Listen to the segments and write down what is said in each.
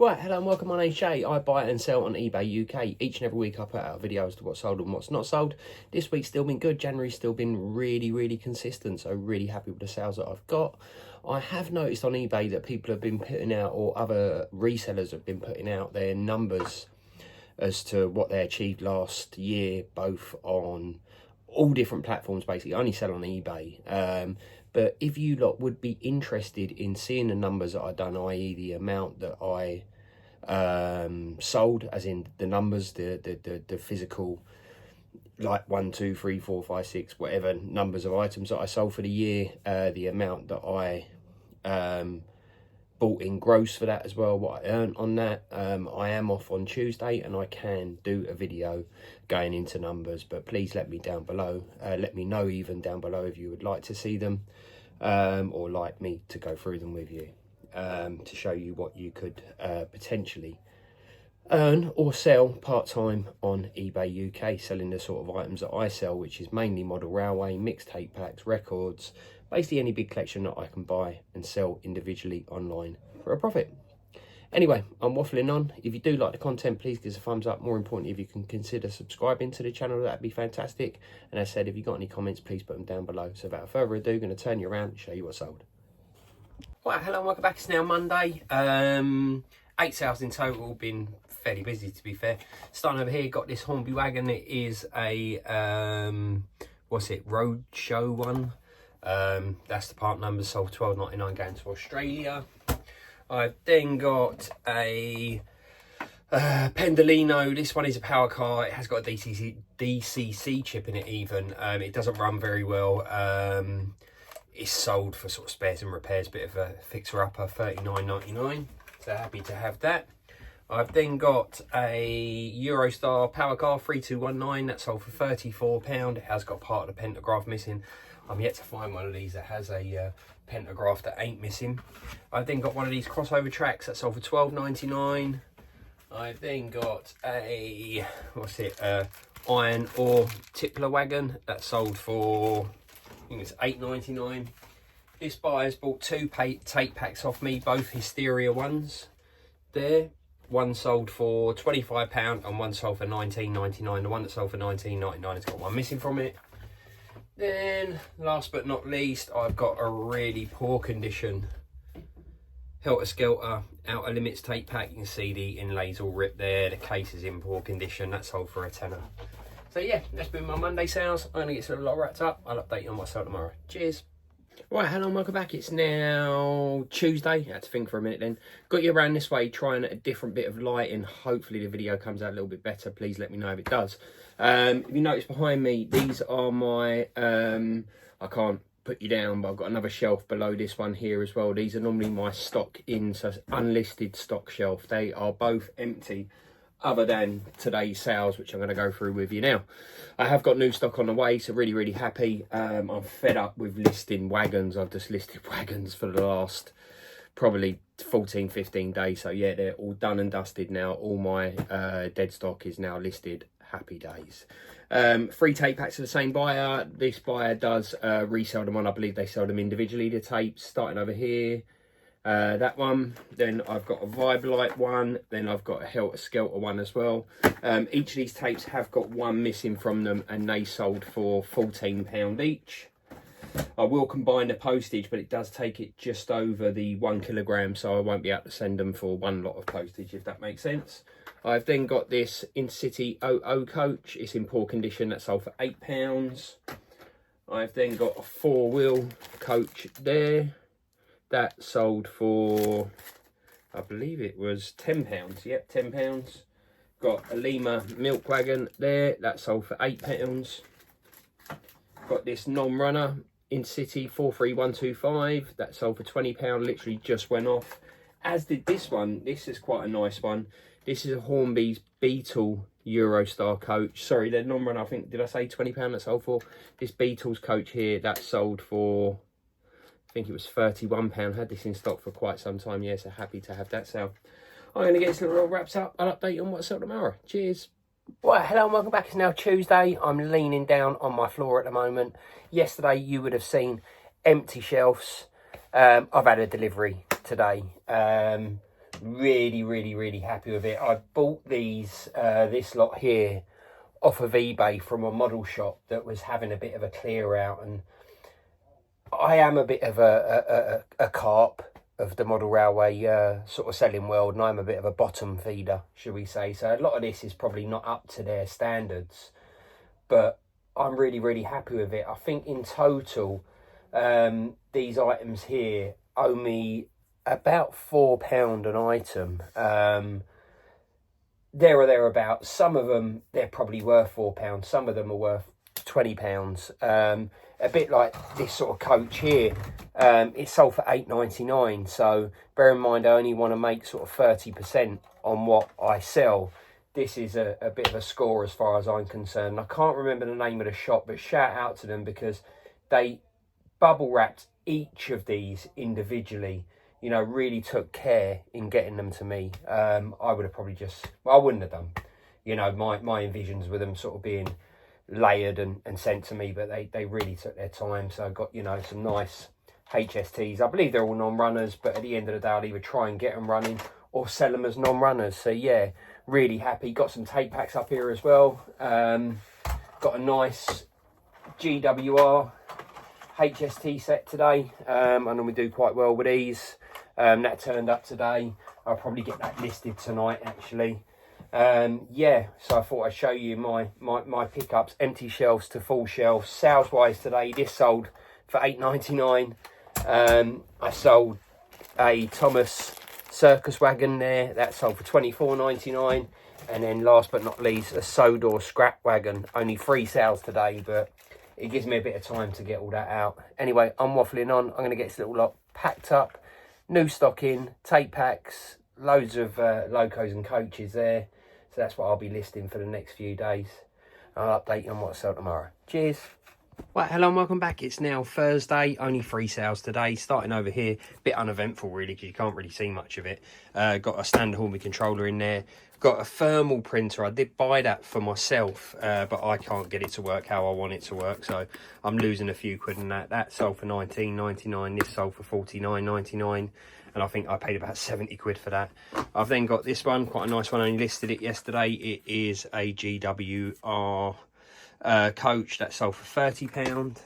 Right, hello and welcome, my name's Jay. I buy and sell on eBay UK. Each and every week I put out a video as to what's sold and what's not sold. This week's still been good. January's still been really consistent, so really happy with the sales that I've got. I have noticed on eBay that people have been putting out, or other resellers have been putting out their numbers as to what they achieved last year, both on all different platforms. Basically, I only sell on eBay. But if you lot would be interested in seeing the numbers that I've done, i.e. the amount that I sold, as in the numbers, the physical, like 1, 2, 3, 4, 5, 6, whatever numbers of items that I sold for the year, the amount that I bought in gross for that as well, what I earned on that. I am off on Tuesday and I can do a video going into numbers, but please let me down below, let me know even down below if you would like to see them, or like me to go through them with you, to show you what you could potentially earn or sell part-time on eBay UK, selling the sort of items that I sell, which is mainly model railway, mixtape packs, records, basically any big collection that I can buy and sell individually online for a profit. Anyway, I'm waffling on. If you do like the content, please give us a thumbs up. More importantly, if you can consider subscribing to the channel, that'd be fantastic. And as I said, if you've got any comments, please put them down below. So without further ado, I'm going to turn you around and show you what's sold. Right, hello and welcome back. It's now Monday. 8 sales in total. Been fairly busy, to be fair. Starting over here, got this Hornby wagon. It is a what's it, road show one. That's the part number, sold $12.99, going to Australia. I've then got a Pendolino. This one is a power car. It has got a DCC chip in it even. It doesn't run very well. It's sold for sort of spares and repairs, bit of a fixer-upper, $39.99. So happy to have that. I've then got a Eurostar power car, 3219. That's sold for £34. It has got part of the pantograph missing. I'm yet to find one of these that has a pantograph that ain't missing. I've then got one of these crossover tracks that sold for $12.99. I've then got a, what's it, iron ore tippler wagon that sold for, I think it's $8.99. This buyer's bought 2 tape packs off me, both Hysteria ones there. One sold for £25 and one sold for $19.99. The one that sold for $19.99 has got one missing from it. Then, last but not least, I've got a really poor condition Helter Skelter Outer Limits tape pack. You can see the inlays all ripped there. The case is in poor condition. That sold for £10. So yeah, that's been my Monday sales. I'm going to get some lot wrapped up. I'll update you on what I sell tomorrow. Cheers. Right, hello and welcome back. It's now Tuesday. I had to think for a minute then. Got you around this way, trying a different bit of lighting. Hopefully the video comes out a little bit better. Please let me know if it does. If you notice behind me, these are my, I can't put you down, but I've got another shelf below this one here as well. These are normally my stock in, so unlisted stock shelf. They are both empty, other than today's sales, which I'm going to go through with you now. I have got new stock on the way, so really happy. I'm fed up with listing wagons. I've just listed wagons for the last probably 14-15 days, so yeah, they're all done and dusted now. All my dead stock is now listed. Happy days. 3 tape packs of the same buyer. This buyer does resell them on, I believe they sell them individually, the tapes, starting over here. That one, then I've got a Vibe Light one, then I've got a Helter Skelter one as well. Each of these tapes have got one missing from them, and they sold for £14 each. I will combine the postage, but it does take it just over the 1 kilogram, so I won't be able to send them for one lot of postage, if that makes sense. I've then got this Intercity 00 coach. It's in poor condition. That sold for £8. I've then got a 4-wheel coach there. That sold for, I believe it was £10. Yep, £10. Got a Lima milk wagon there. That sold for £8. Got this non-runner Intercity 43125. That sold for £20. Literally just went off. As did this one. This is quite a nice one. This is a Hornby's Beetle Eurostar coach. Sorry, they're non-runner. I think, did I say £20 that sold for? This Beetle's coach here, that sold for, I think it was £31. Had this in stock for quite some time. Yeah, so happy to have that sale. I'm going to get this little all wrapped up. I'll update you on what's sold tomorrow. Cheers. Right, hello and welcome back. It's now Tuesday. I'm leaning down on my floor at the moment. Yesterday you would have seen empty shelves. I've had a delivery today. Really happy with it. I bought these this lot here off of eBay from a model shop that was having a bit of a clear out, and I am a bit of a carp of the model railway sort of selling world, and I'm a bit of a bottom feeder, should we say. So a lot of this is probably not up to their standards, but I'm really happy with it. I think in total these items here owe me about £4 an item. There or thereabouts. Some of them, they're probably worth £4. Some of them are worth £20. A bit like this sort of coach here. It's sold for £8.99. So bear in mind, I only want to make sort of 30% on what I sell. This is a bit of a score as far as I'm concerned. I can't remember the name of the shop, but shout out to them because they bubble wrapped each of these individually. You know, really took care in getting them to me. I would have probably just, well, I wouldn't have done. You know, my envisions with them sort of being layered and sent to me, but they really took their time. So I got, you know, some nice HSTs. I believe they're all non-runners, but at the end of the day, I'll either try and get them running or sell them as non-runners. So yeah, really happy. Got some tape packs up here as well. Got a nice GWR HST set today. I normally do quite well with these. That turned up today. I'll probably get that listed tonight actually. Yeah, so I thought I'd show you my pickups, empty shelves to full shelves. Sales wise today, this sold for £8.99. I sold a Thomas circus wagon there, that sold for £24.99. And then last but not least, a Sodor scrap wagon. Only 3 sales today, but it gives me a bit of time to get all that out. Anyway, I'm waffling on. I'm going to get this little lot packed up. New stock in, tape packs, loads of locos and coaches there. So that's what I'll be listing for the next few days. I'll update you on what I sell tomorrow. Cheers. Right, hello and welcome back. It's now Thursday, only 3 sales today. Starting over here, bit uneventful really because you can't really see much of it. Got a standard Hornby controller in there. Got a thermal printer. I did buy that for myself, but I can't get it to work how I want it to work. So I'm losing a few quid on that. That sold for £19.99. This sold for £49.99. And I think I paid about 70 quid for that. I've then got this one, quite a nice one. I only listed it yesterday. It is a GWR coach that sold for £30.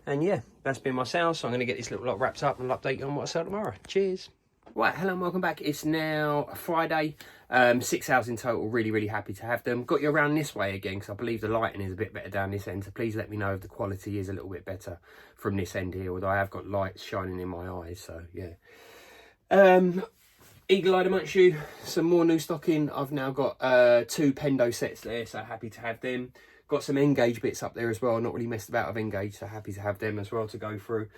And yeah, that's been my sales. So I'm going to get this little lot wrapped up and I'll update you on what I sell tomorrow. Cheers. Right, hello and welcome back. It's now Friday. 6 hours in total. Really happy to have them. Got you around this way again because I believe the lighting is a bit better down this end. So please let me know if the quality is a little bit better from this end here. Although I have got lights shining in my eyes. So yeah. Eagle-eyed amongst you. Some more new stock in. I've now got 2 Pendo sets there. So happy to have them. Got some Engage bits up there as well. Not really messed about with Engage, so happy to have them as well to go through.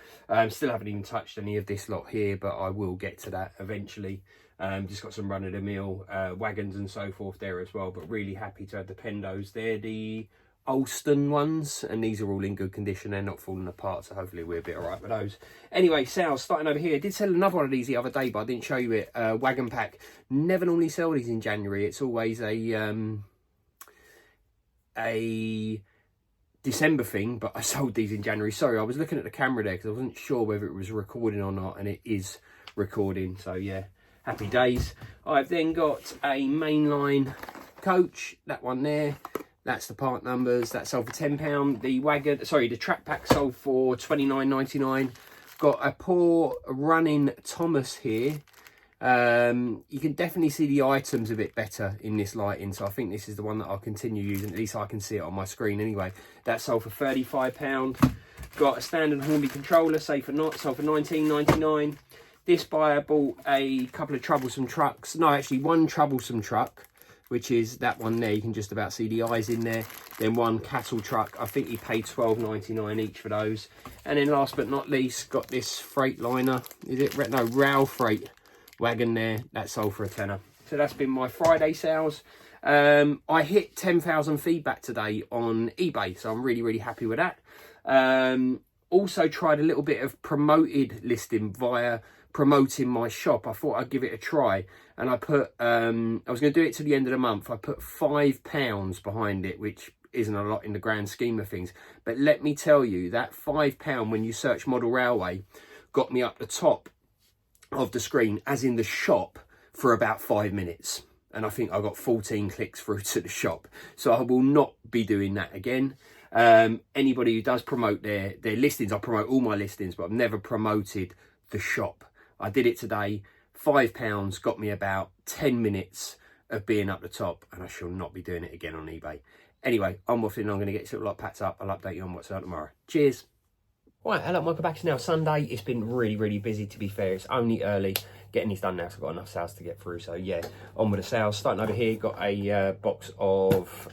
Still haven't even touched any of this lot here, but I will get to that eventually. Just got some run-of-the-mill wagons and so forth there as well, but really happy to have the Pendos. They're the Alston ones, and these are all in good condition. They're not falling apart, so hopefully we're a bit all right with those. Anyway, sales starting over here. I did sell another one of these the other day, but I didn't show you it. Wagon pack. Never normally sell these in January. It's always a December thing, but I sold these in January. Sorry, I was looking at the camera there because I wasn't sure whether it was recording or not, and it is recording, so yeah, happy days. I've then got a mainline coach, that one there, that's the part numbers. That sold for £10. The wagon, sorry, the track pack sold for £29.99. Got a poor running Thomas here. You can definitely see the items a bit better in this lighting, so I think this is the one that I'll continue using. At least I can see it on my screen anyway. That sold for £35. Got a standard Hornby controller, safe or not, sold for £19.99. This buyer bought a couple of troublesome trucks. No, actually one troublesome truck, which is that one there. You can just about see the eyes in there. Then one cattle truck. I think he paid £12.99 each for those. And then last but not least, got this Freightliner. Is it? No, rail freight wagon there. That sold for £10. So that's been my Friday sales. I hit 10,000 feedback today on eBay, so I'm really happy with that. Also tried a little bit of promoted listing via promoting my shop. I thought I'd give it a try, and I put I was going to do it to the end of the month. I put £5 behind it, which isn't a lot in the grand scheme of things, but let me tell you that £5 when you search model railway got me up the top of the screen, as in the shop, for about 5 minutes. And I think I got 14 clicks through to the shop. So I will not be doing that again. Anybody who does promote their listings, I promote all my listings, but I've never promoted the shop. I did it today. £5 got me about 10 minutes of being up the top, and I shall not be doing it again on eBay. Anyway, I'm waffling. I'm going to get this little lot packed up. I'll update you on what's out tomorrow. Cheers. Right, hello, welcome back. It's now Sunday. It's been really busy, to be fair. It's only early. Getting these done now, so I've got enough sales to get through. So yeah, on with the sales. Starting over here, got a box of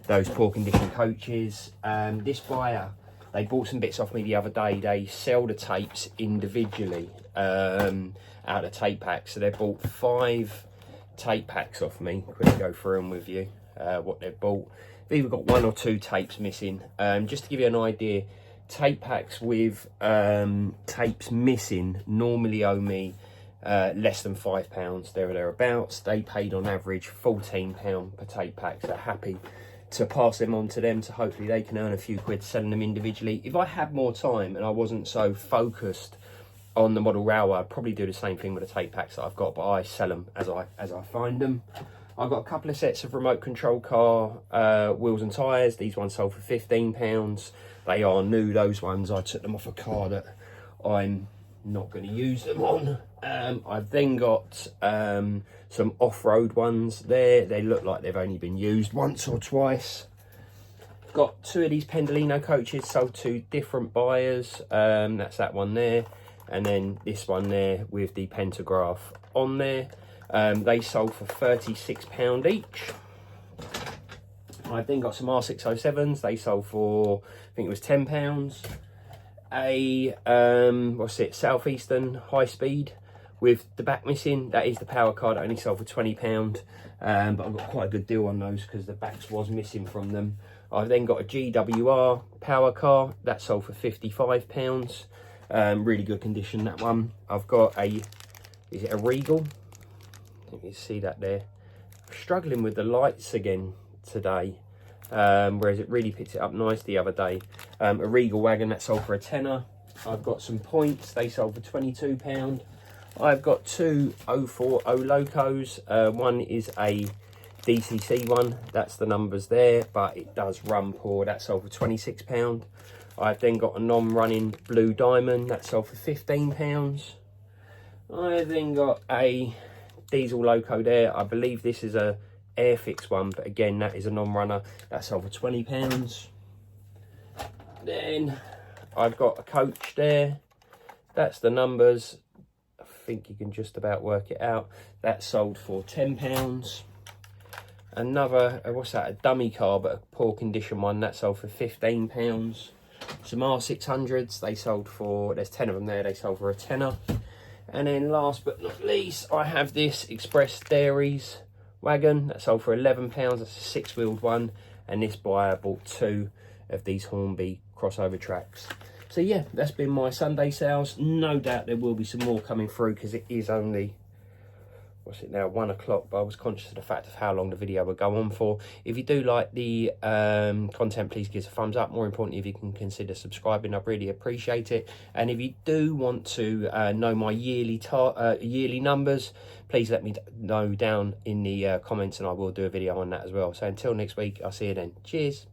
those poor condition coaches. This buyer, they bought some bits off me the other day. They sell the tapes individually out of tape packs. So they bought 5 tape packs off me. Quickly go through them with you, what they've bought. They've either got 1 or 2 tapes missing. Just to give you an idea, tape packs with tapes missing normally owe me less than £5 there or thereabouts. They paid on average £14 per tape pack, so happy to pass them on to them, so hopefully they can earn a few quid selling them individually. If I had more time and I wasn't so focused on the model railway, I'd probably do the same thing with the tape packs that I've got, but I sell them as I find them. I've got a couple of sets of remote control car wheels and tyres. These ones sold for £15. They are new, those ones. I took them off a car that I'm not going to use them on. I've then got some off-road ones there. They look like they've only been used once or twice. I've got 2 of these Pendolino coaches sold to different buyers. That's that one there. And then this one there with the pentagraph on there. They sold for £36 each. I've then got some R607s. They sold for, I think it was £10. What's it, Southeastern high speed with the back missing. That is the power car that only sold for £20. But I've got quite a good deal on those because the backs was missing from them. I've then got a GWR power car that sold for £55. Really good condition, that one. I've got is it a Regal? I think you see that there. I'm struggling with the lights again today, whereas it really picked it up nice the other day. A Regal wagon that sold for a tenner. I've got some points, they sold for £22. I've got 2 040 locos. One is a DCC one, that's the numbers there, but it does run poor. That sold for £26. I've then got a non-running blue diamond that sold for £15. I then got a diesel loco there. I believe this is a Airfix one, but again, that is a non-runner. That sold for £20. Then I've got a coach there. That's the numbers. I think you can just about work it out. That sold for £10. Another, what's that, a dummy car, but a poor condition one. That sold for £15. Some R600s, they sold for, there's 10 of them there, they sold for a tenner. And then last but not least, I have this Express Dairies wagon that sold for £11. That's a 6-wheeled one. And this buyer bought 2 of these Hornby crossover tracks. So yeah, that's been my Sunday sales. No doubt there will be some more coming through because it is only, what's it now, 1 o'clock, but I was conscious of the fact of how long the video would go on for. If you do like the content, please give us a thumbs up. More importantly, if you can consider subscribing, I'd really appreciate it. And if you do want to know my yearly numbers, please let me know down in the comments and I will do a video on that as well. So until next week, I'll see you then. Cheers.